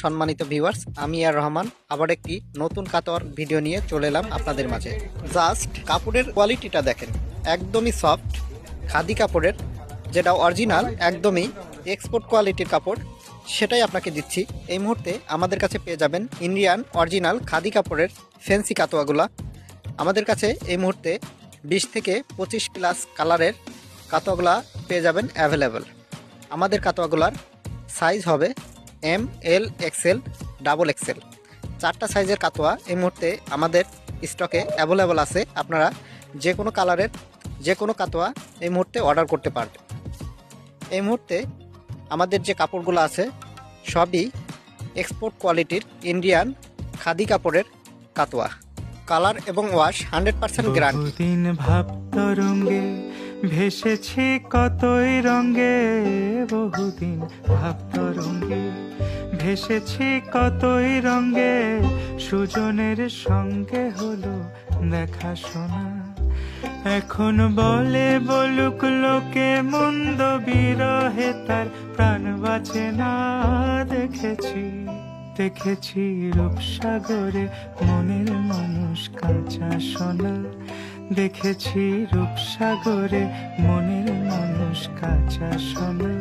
সম্মানিত ভিউয়ার্স, আমি আর রহমান আবার একটি নতুন কাতোয়ার ভিডিও নিয়ে চলে এলাম আপনাদের মাঝে। জাস্ট কাপড়ের কোয়ালিটিটা দেখেন, একদমই সফট খাদি কাপড়ের, যেটা অরিজিনাল একদমই এক্সপোর্ট কোয়ালিটির কাপড়, সেটাই আপনাকে দিচ্ছি। এই মুহূর্তে আমাদের কাছে পেয়ে যাবেন ইন্ডিয়ান অরিজিনাল খাদি কাপড়ের ফ্যান্সি কাতোয়াগুলা। আমাদের কাছে এই মুহূর্তে 20 থেকে 25 প্লাস কালারের কাতোয়াগুলা পেয়ে যাবেন অ্যাভেলেবেল। আমাদের কাতোয়াগুলার সাইজ হবে এম, এল, এক্সেল, ডাবল এক্সেল, 4টা সাইজের কাতোয়া এই মুহূর্তে আমাদের স্টকে অ্যাভেলেবল আছে। আপনারা যে কোনো কালারের যে কোনো কাতোয়া এই মুহূর্তে অর্ডার করতে পারবেন। এই মুহূর্তে আমাদের যে কাপড়গুলো আছে সবই এক্সপোর্ট কোয়ালিটির ইন্ডিয়ান খাদি কাপড়ের কাতোয়া। কালার এবং ওয়াশ 100% গ্যারান্টি। বহুদিন ভাব তরঙ্গে ভেসেছি কতই রঙ্গে, বহুদিন ভাব তরঙ্গে ভেসেছি কতই রঙ্গে, সুজনের সঙ্গে হলো দেখা শোনা। এখন বলে বলুক লোকে মন্দ বিরহে তার প্রাণ বাঁচে না। দেখেছি রূপসাগরে মনের মানুষ কাঁচা সোনা, দেখেছি রূপসাগরে মনের মানুষ কাঁচা সোনা।